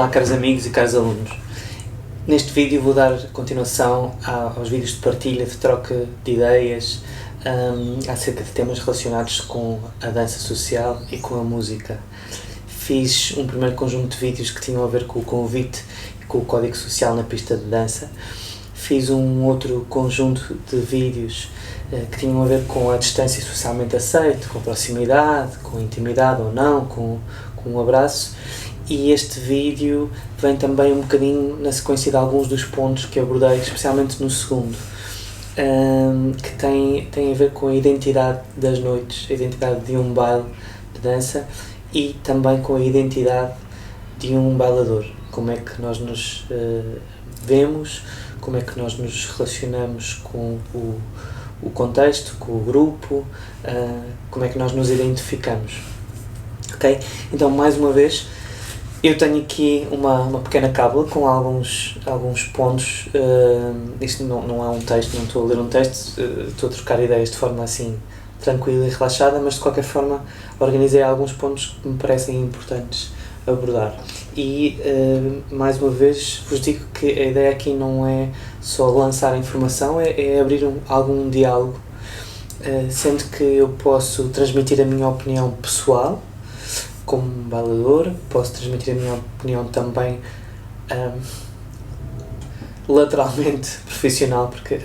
Olá, caros amigos e caros alunos. Neste vídeo vou dar continuação aos vídeos de partilha, de troca de ideias acerca de temas relacionados com a dança social e com a música. Fiz um primeiro conjunto de vídeos que tinham a ver com o convite e com o código social na pista de dança. Fiz um outro conjunto de vídeos que tinham a ver com a distância socialmente aceita, com a proximidade, com a intimidade ou não, com um abraço. E este vídeo vem também um bocadinho na sequência de alguns dos pontos que abordei, especialmente no segundo, que tem a ver com a identidade das noites, a identidade de um baile de dança e também com a identidade de um bailador. Como é que nós nos vemos, como é que nós nos relacionamos com o contexto, com o grupo, como é que nós nos identificamos. Ok? Então, mais uma vez, eu tenho aqui uma pequena cábula com alguns pontos. Isto não é um texto, não estou a ler um texto, estou a trocar ideias de forma assim tranquila e relaxada, mas de qualquer forma organizei alguns pontos que me parecem importantes abordar. E mais uma vez vos digo que a ideia aqui não é só lançar a informação, é abrir algum diálogo, sendo que eu posso transmitir a minha opinião pessoal como bailador, posso transmitir a minha opinião também lateralmente profissional, porque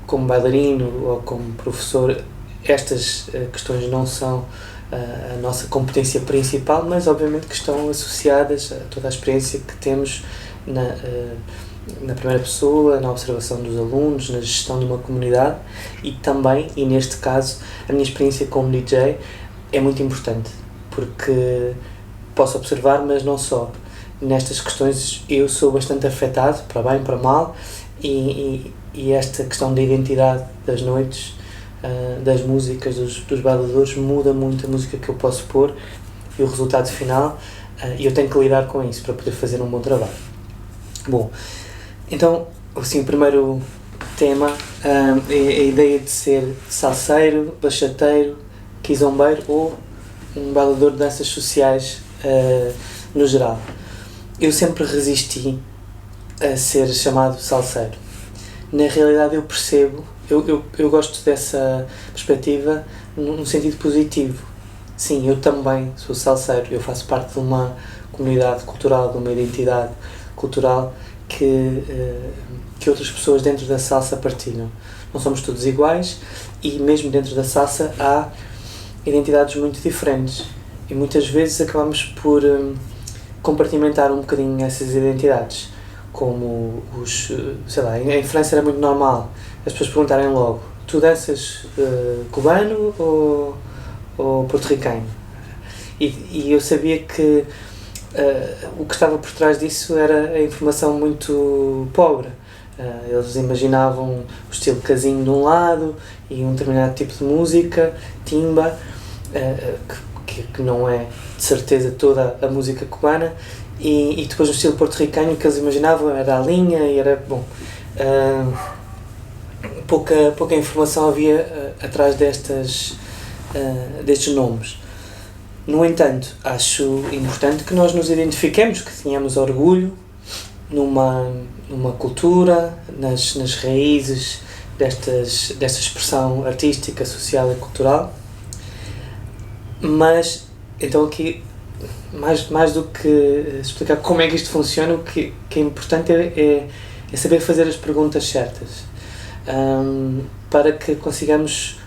como bailarino ou como professor estas questões não são a nossa competência principal, mas obviamente que estão associadas a toda a experiência que temos na primeira pessoa, na observação dos alunos, na gestão de uma comunidade e também, e neste caso, a minha experiência como DJ é muito importante, porque posso observar, mas não só. Nestas questões eu sou bastante afetado, para bem, para mal, e esta questão da identidade das noites, das músicas, dos bailadores, muda muito a música que eu posso pôr e o resultado final, e eu tenho que lidar com isso para poder fazer um bom trabalho. Bom, então, assim, o primeiro tema é a ideia de ser salseiro, bachateiro, quizombeiro ou um bailador de danças sociais no geral. Eu sempre resisti a ser chamado salseiro. Na realidade eu percebo, eu gosto dessa perspectiva num sentido positivo. Sim, eu também sou salseiro, eu faço parte de uma comunidade cultural, de uma identidade cultural que outras pessoas dentro da salsa partilham. Não somos todos iguais e mesmo dentro da salsa há identidades muito diferentes e muitas vezes acabamos por compartimentar um bocadinho essas identidades, como sei lá, em França era muito normal as pessoas perguntarem logo: tu danças cubano ou porto-riquenho? E eu sabia que o que estava por trás disso era a informação muito pobre. Eles imaginavam o estilo casinho de um lado e um determinado tipo de música, timba, que não é de certeza toda a música cubana, e depois o estilo porto-riquenho que eles imaginavam era a linha e era, bom, pouca informação havia atrás destes nomes. No entanto, acho importante que nós nos identifiquemos, que tenhamos orgulho numa cultura, nas raízes desta expressão artística, social e cultural. Mas, então aqui, mais do que explicar como é que isto funciona, o que é importante é saber fazer as perguntas certas, para que consigamos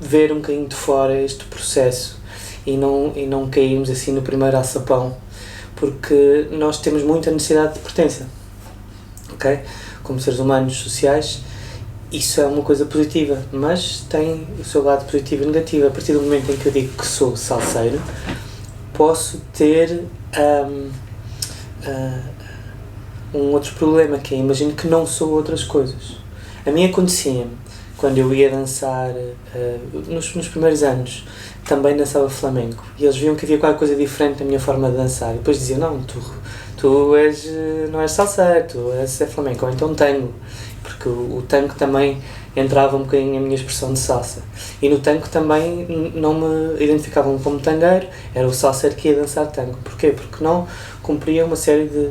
ver um bocadinho de fora este processo e não cairmos assim no primeiro alçapão, porque nós temos muita necessidade de pertença, ok? Como seres humanos sociais, isso é uma coisa positiva, mas tem o seu lado positivo e negativo. A partir do momento em que eu digo que sou salseiro, posso ter um outro problema, que é, imagino que não sou outras coisas. A mim acontecia-me, quando eu ia dançar, nos primeiros anos, também dançava flamenco, e eles viam que havia qualquer coisa diferente na minha forma de dançar, e depois diziam: não, tu não és salseiro, tu és flamenco, ou então tango, porque o tango também entrava um bocadinho a minha expressão de salsa. E no tango também não me identificavam como tangueiro, era o salseiro que ia dançar tango. Porquê? Porque não cumpria uma série de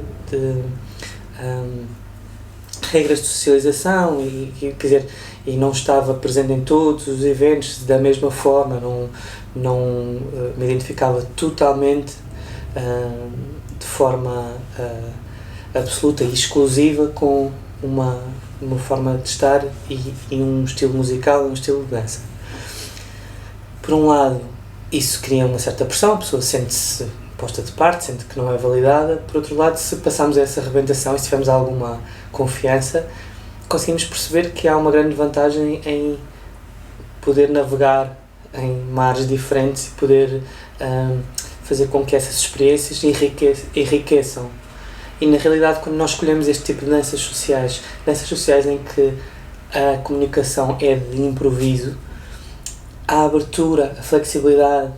regras de socialização quer dizer, e não estava presente em todos os eventos da mesma forma, não me identificava totalmente de forma absoluta e exclusiva com uma forma de estar e um estilo musical, um estilo de dança. Por um lado, isso cria uma certa pressão, a pessoa sente-se posta de parte, sente que não é validada. Por outro lado, se passarmos essa arrebentação e se tivermos alguma confiança, conseguimos perceber que há uma grande vantagem em poder navegar em mares diferentes e poder fazer com que essas experiências enriqueçam. E na realidade, quando nós escolhemos este tipo de danças sociais em que a comunicação é de improviso, a abertura, a flexibilidade,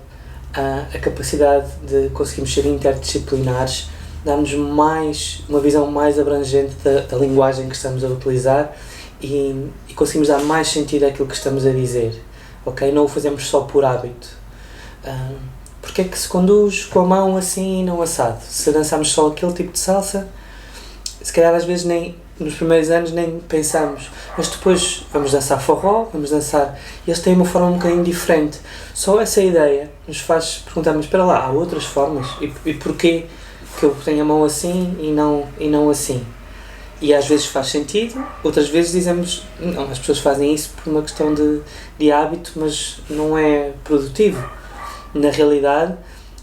a capacidade de conseguirmos ser interdisciplinares, dá-nos uma visão mais abrangente da linguagem que estamos a utilizar e conseguimos dar mais sentido àquilo que estamos a dizer, ok? Não o fazemos só por hábito. Porque é que se conduz com a mão assim e não assado? Se dançarmos só aquele tipo de salsa, se calhar às vezes nos primeiros anos nem pensamos, mas depois vamos dançar forró, vamos dançar, e eles têm uma forma um bocadinho diferente. Só essa ideia nos faz perguntar, mas espera lá, há outras formas? E porquê que eu tenho a mão assim e não assim? E às vezes faz sentido, outras vezes dizemos, não, as pessoas fazem isso por uma questão de hábito, mas não é produtivo. Na realidade,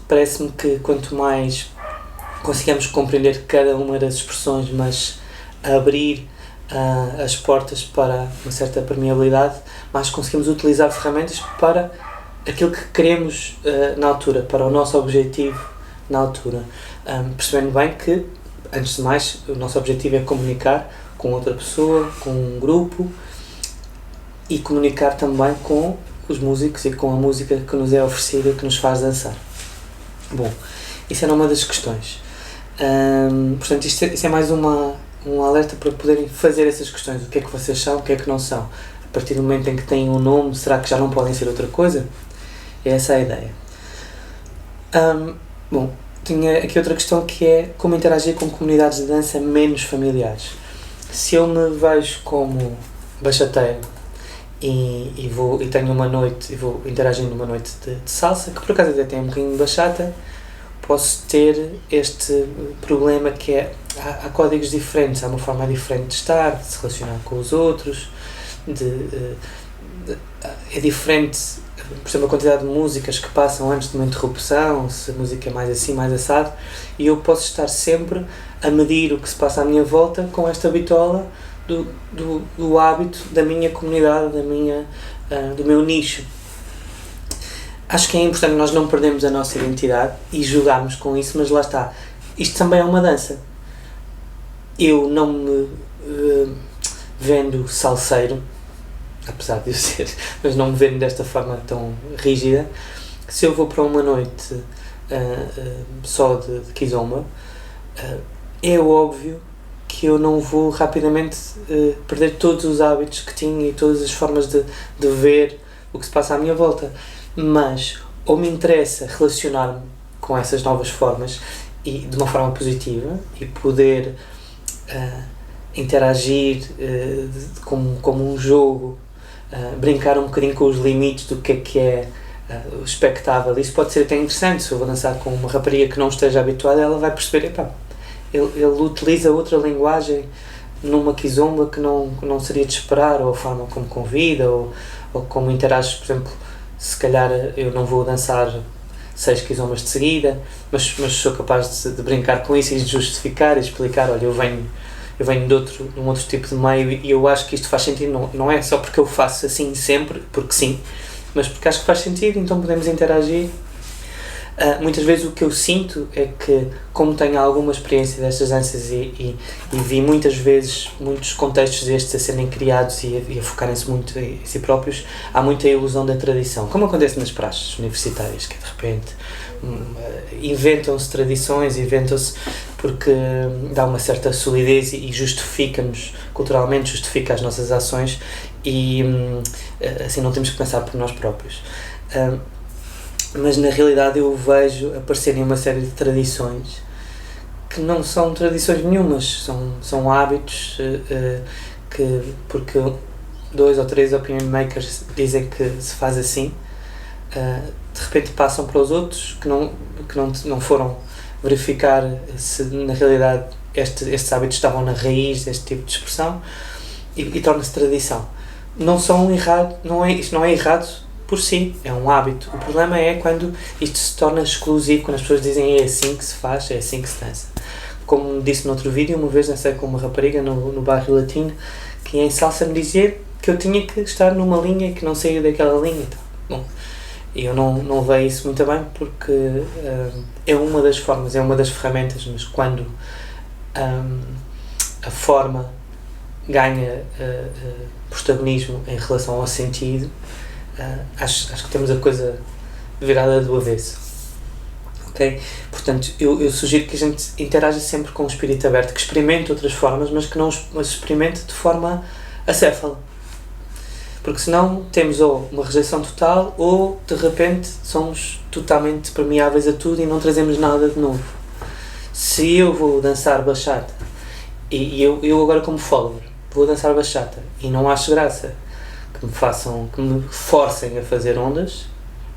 parece-me que quanto mais conseguimos compreender cada uma das expressões, mas abrir as portas para uma certa permeabilidade, mais conseguimos utilizar ferramentas para aquilo que queremos na altura, para o nosso objetivo na altura. Percebendo bem que, antes de mais, o nosso objetivo é comunicar com outra pessoa, com um grupo e comunicar também com os músicos e com a música que nos é oferecida, que nos faz dançar. Bom, isso era uma das questões. Portanto, isso é mais um alerta para poderem fazer essas questões. O que é que vocês são, o que é que não são? A partir do momento em que têm um nome, será que já não podem ser outra coisa? É essa a ideia. Bom, tinha aqui outra questão que é como interagir com comunidades de dança menos familiares. Se eu me vejo como bachateiro e tenho uma noite e vou interagir numa noite de salsa, que por acaso até tem um bocadinho de bachata, posso ter este problema que é há códigos diferentes, há uma forma diferente de estar, de se relacionar com os outros, é diferente, por exemplo, a quantidade de músicas que passam antes de uma interrupção, se a música é mais assim, mais assado, e eu posso estar sempre a medir o que se passa à minha volta com esta bitola do hábito da minha comunidade, do meu nicho. Acho que é importante nós não perdermos a nossa identidade e jogarmos com isso, mas lá está. Isto também é uma dança. Eu não me vendo salseiro, apesar de eu ser, mas não me vendo desta forma tão rígida. Se eu vou para uma noite só de kizomba, é óbvio que eu não vou rapidamente perder todos os hábitos que tinha e todas as formas de ver o que se passa à minha volta. Mas ou me interessa relacionar-me com essas novas formas e de uma forma positiva e poder interagir como um jogo, brincar um bocadinho com os limites do que é o espectável. Isso pode ser até interessante. Se eu vou dançar com uma rapariga que não esteja habituada, ela vai perceber, epá, ele utiliza outra linguagem numa kizomba que não seria de esperar, ou a forma como convida, ou como interage. Por exemplo, se calhar eu não vou dançar 6 kizombas de seguida, mas sou capaz de brincar com isso e de justificar e explicar, olha, eu venho de um outro tipo de meio e eu acho que isto faz sentido, não é só porque eu faço assim sempre, porque sim, mas porque acho que faz sentido, então podemos interagir. Muitas vezes o que eu sinto é que, como tenho alguma experiência destas danças e vi muitas vezes muitos contextos destes a serem criados e a focarem-se muito em si próprios, há muita ilusão da tradição, como acontece nas praxes universitárias, que de repente inventam-se tradições, inventam-se porque dá uma certa solidez e justifica-nos culturalmente, justifica as nossas ações e assim não temos que pensar por nós próprios. Mas na realidade eu vejo aparecerem uma série de tradições que não são tradições nenhumas, são hábitos porque 2 ou 3 opinion makers dizem que se faz assim, de repente passam para os outros que não foram verificar se na realidade estes hábitos estavam na raiz deste tipo de expressão e torna-se tradição. Isto não é errado por si, é um hábito. O problema é quando isto se torna exclusivo, quando as pessoas dizem é assim que se faz, é assim que se dança. Como disse no outro vídeo, uma vez dancei com uma rapariga no bairro latino que em salsa me dizia que eu tinha que estar numa linha e que não saía daquela linha. Então, bom, eu não vejo isso muito bem porque é uma das formas, é uma das ferramentas, mas quando a forma ganha protagonismo em relação ao sentido, acho que temos a coisa virada do avesso. Okay? Portanto, eu sugiro que a gente interaja sempre com o espírito aberto, que experimente outras formas, mas que não experimente de forma acéfala. Porque senão temos ou uma rejeição total ou de repente somos totalmente permeáveis a tudo e não trazemos nada de novo. Se eu vou dançar bachata e eu agora como follower vou dançar bachata e não acho graça que me forcem a fazer ondas,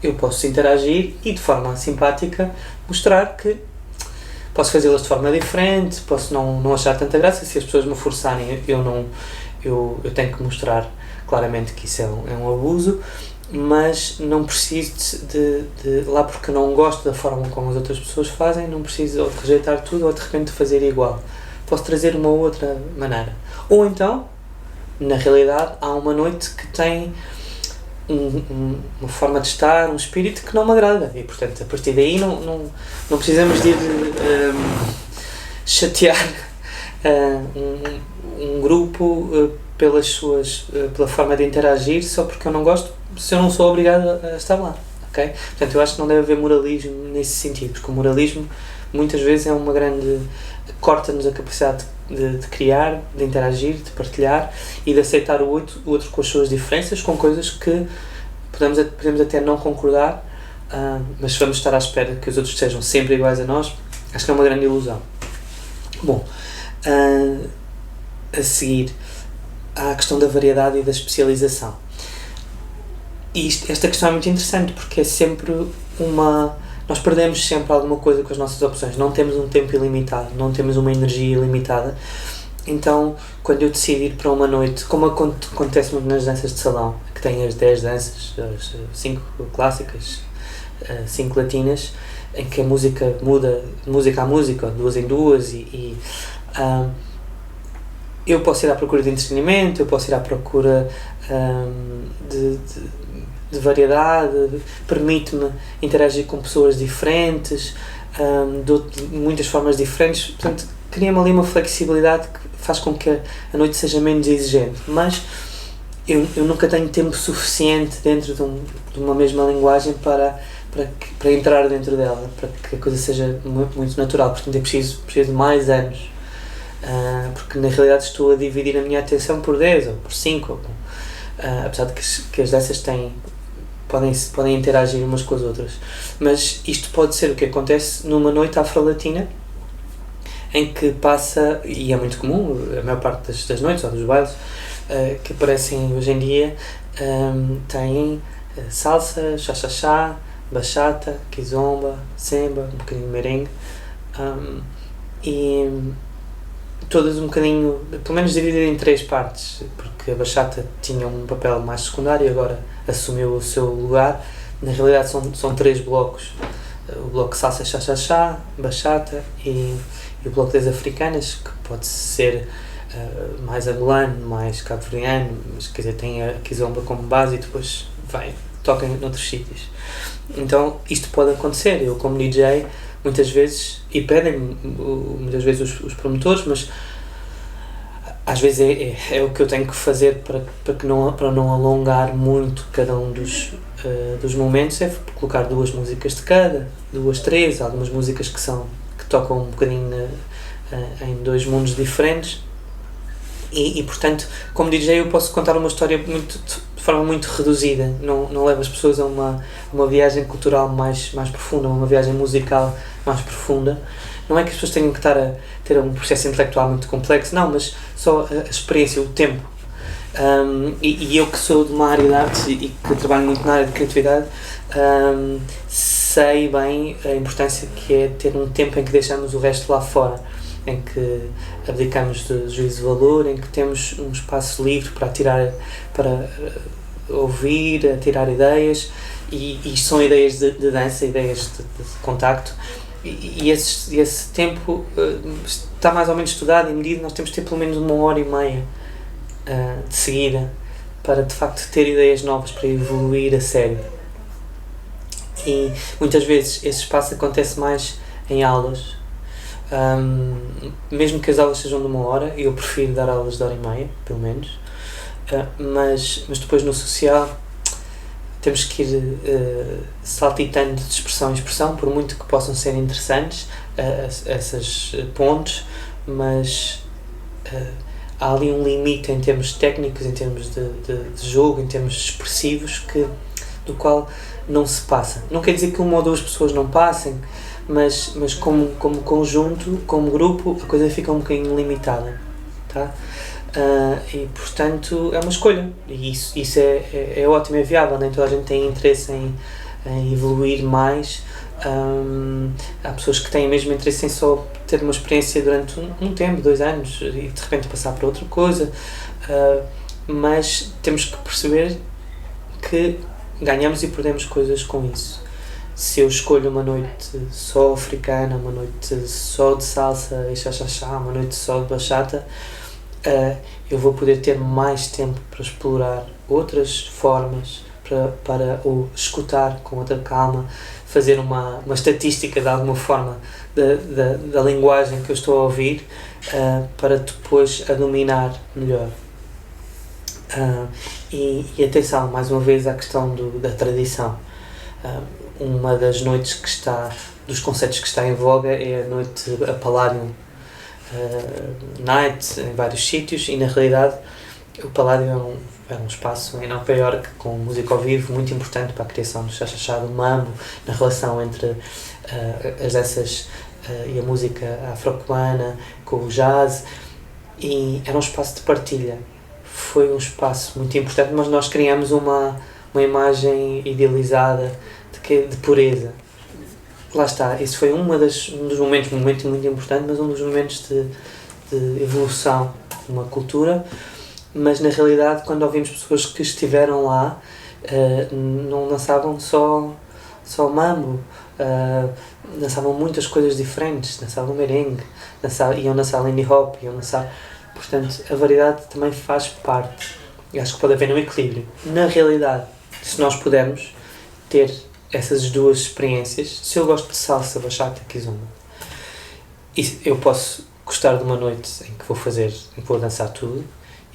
eu posso interagir e de forma simpática mostrar que posso fazê-las de forma diferente, posso não achar tanta graça. Se as pessoas me forçarem, eu tenho que mostrar claramente que isso é um abuso, mas não preciso de lá porque não gosto da forma como as outras pessoas fazem, não preciso ou de rejeitar tudo ou de repente fazer igual. Posso trazer uma outra maneira. Ou então, na realidade, há uma noite que tem uma forma de estar, um espírito que não me agrada e, portanto, a partir daí não precisamos de ir chatear um grupo pela forma de interagir só porque eu não gosto, se eu não sou obrigado a estar lá, ok? Portanto, eu acho que não deve haver moralismo nesse sentido, porque o moralismo muitas vezes é uma grande... corta-nos a capacidade de criar, de interagir, de partilhar e de aceitar o outro com as suas diferenças, com coisas que podemos até não concordar, mas vamos estar à espera que os outros sejam sempre iguais a nós. Acho que é uma grande ilusão. Bom, a seguir há a questão da variedade e da especialização. E esta questão é muito interessante porque é sempre nós perdemos sempre alguma coisa com as nossas opções, não temos um tempo ilimitado, não temos uma energia ilimitada. Então, quando eu decido ir para uma noite, como acontece muito nas danças de salão, que tem as 10 danças, as 5 clássicas, 5 latinas, em que a música muda de música a música, 2 em 2, eu posso ir à procura de entretenimento, eu posso ir à procura de variedade, permite-me interagir com pessoas diferentes, de muitas formas diferentes, portanto, cria-me ali uma flexibilidade que faz com que a noite seja menos exigente, mas eu nunca tenho tempo suficiente dentro de uma mesma linguagem para entrar dentro dela, para que a coisa seja muito natural, portanto, eu preciso de mais anos, porque na realidade estou a dividir a minha atenção por 10 ou por 5, apesar de que as dessas podem interagir umas com as outras, mas isto pode ser o que acontece numa noite afro-latina em que passa, e é muito comum, a maior parte das noites ou dos bailes que aparecem hoje em dia têm salsa, chá-chá-chá, bachata, kizomba, semba, um bocadinho de merengue, e todas um bocadinho, pelo menos divididas em 3 partes, porque a bachata tinha um papel mais secundário e agora assumiu o seu lugar. Na realidade são 3 blocos, o bloco salsa, chá-chá-chá, bachata e o bloco das africanas, que pode ser mais angolano, mais cabo-verdiano, mas quer dizer, tem a kizomba como base e depois toca noutros sítios. Então isto pode acontecer, eu como DJ muitas vezes, e pedem muitas vezes os promotores, mas às vezes é o que eu tenho que fazer para não alongar muito cada um dos momentos, é colocar 2 músicas de cada, 2, 3, algumas músicas que tocam um bocadinho em 2 mundos diferentes, Portanto, como DJ eu posso contar uma história de forma muito reduzida, não levo as pessoas a uma viagem cultural mais profunda, uma viagem musical mais profunda. Não é que as pessoas tenham que estar a ter um processo intelectual muito complexo, não, mas só a experiência, o tempo. E eu que sou de uma área de artes e que trabalho muito na área de criatividade, sei bem a importância que é ter um tempo em que deixamos o resto lá fora, em que abdicamos de juízo de valor, em que temos um espaço livre para ouvir, a tirar ideias, e isto são ideias de dança, ideias de contacto, e esse tempo está mais ou menos estudado e medido. Nós temos de ter pelo menos 1h30 de seguida para de facto ter ideias novas, para evoluir a sério. E muitas vezes esse espaço acontece mais em aulas, mesmo que as aulas sejam de 1 hora. Eu prefiro dar aulas de 1h30 pelo menos, mas depois no social temos que ir saltitando de expressão em expressão, por muito que possam ser interessantes essas pontes, mas há ali um limite em termos técnicos, em termos de jogo, em termos expressivos, do qual não se passa. Não quer dizer que 1 ou 2 pessoas não passem, mas como conjunto, como grupo, a coisa fica um bocadinho limitada, tá? E portanto é uma escolha, e isso é ótimo, é viável. Nem toda a gente tem interesse em evoluir mais. Há pessoas que têm mesmo interesse em só ter uma experiência durante um tempo, 2 anos, e de repente passar para outra coisa, mas temos que perceber que ganhamos e perdemos coisas com isso. Se eu escolho uma noite só africana, uma noite só de salsa e chachachá, uma noite só de bachata, eu vou poder ter mais tempo para explorar outras formas, para o escutar com outra calma, fazer uma estatística de alguma forma da linguagem que eu estou a ouvir, para depois a dominar melhor. E atenção, mais uma vez, à questão da tradição. Uma das noites dos conceitos que está em voga é a noite, a Palladium Night, em vários sítios, e na realidade o Palladium é um espaço em Nova Iorque com música ao vivo muito importante para a criação do chachachá, do mambo, na relação entre as danças e a música afro-cubana com o jazz, e era um espaço de partilha. Foi um espaço muito importante, mas nós criamos uma imagem idealizada de pureza. Lá está, esse foi um dos momentos, um momento muito importante, mas um dos momentos de evolução de uma cultura. Mas na realidade, quando ouvimos pessoas que estiveram lá, não dançavam só mambo, dançavam muitas coisas diferentes, dançavam merengue, iam dançar lindy hop, portanto a variedade também faz parte, e acho que pode haver um equilíbrio. Na realidade, se nós pudermos ter essas duas experiências, se eu gosto de salsa, bachata, kizomba, eu posso gostar de uma noite em que vou dançar tudo,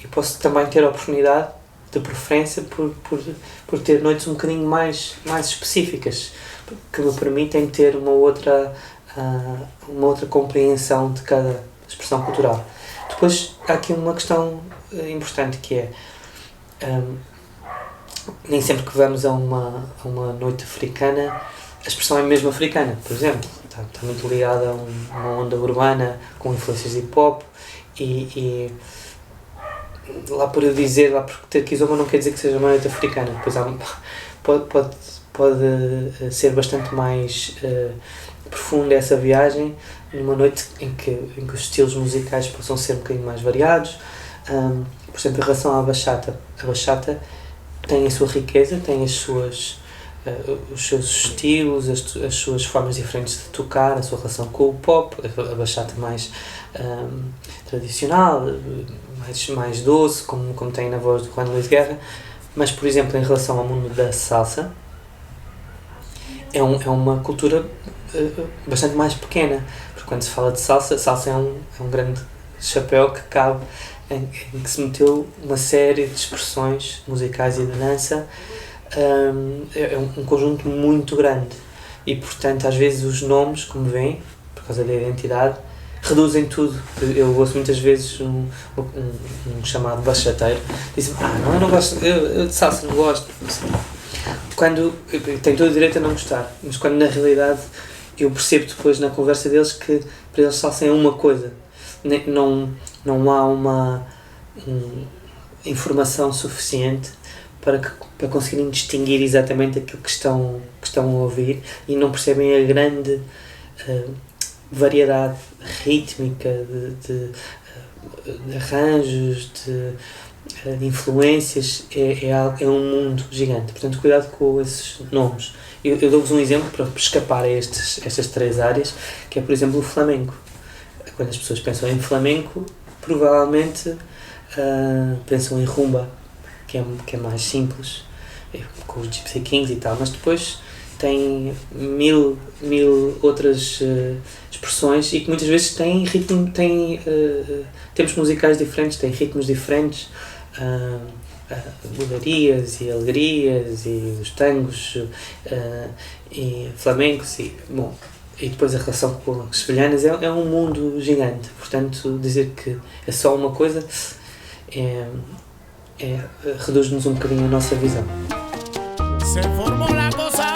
e posso também ter a oportunidade, de preferência, por ter noites um bocadinho mais específicas, que me permitem ter uma outra compreensão de cada expressão cultural. Depois há aqui uma questão importante, que é nem sempre que vamos a uma noite africana a expressão é mesmo africana. Por exemplo, está muito ligada a uma onda urbana com influências de hip hop, e lá por eu dizer, lá por ter kizomba, não quer dizer que seja uma noite africana. Depois pode ser bastante mais profunda essa viagem, numa noite em que os estilos musicais possam ser um bocadinho mais variados. Por exemplo, em relação à bachata, a bachata tem a sua riqueza, tem os seus estilos, as suas formas diferentes de tocar, a sua relação com o pop, a bachata mais tradicional, mais doce, como tem na voz do Juan Luis Guerra. Mas, por exemplo, em relação ao mundo da salsa, é uma cultura bastante mais pequena, porque quando se fala de salsa é um grande chapéu que cabe, em que se meteu uma série de expressões musicais e de dança. É um conjunto muito grande, e portanto às vezes os nomes, como veem, por causa da identidade, reduzem tudo. Eu ouço muitas vezes um chamado bachateiro, dizem, não, eu não gosto, eu de salsa não gosto. Quando, tem todo o direito a não gostar, mas quando na realidade eu percebo depois na conversa deles que para eles salsa é uma coisa, não há uma informação suficiente para conseguirem distinguir exatamente aquilo que estão a ouvir e não percebem a grande variedade rítmica de arranjos, de influências. É um mundo gigante, portanto cuidado com esses nomes. Eu dou-vos um exemplo para escapar a estas três áreas, que é, por exemplo, o flamenco. Quando as pessoas pensam em flamenco, provavelmente pensam em rumba, que é mais simples, com os Gypsy Kings e tal, mas depois tem mil outras expressões e que muitas vezes têm ritmo, tempos musicais diferentes, têm ritmos diferentes, bolarias e alegrias e os tangos e flamencos e depois a relação com as sevilhanas é um mundo gigante, portanto dizer que é só uma coisa reduz-nos um bocadinho a nossa visão. Se formó la cosa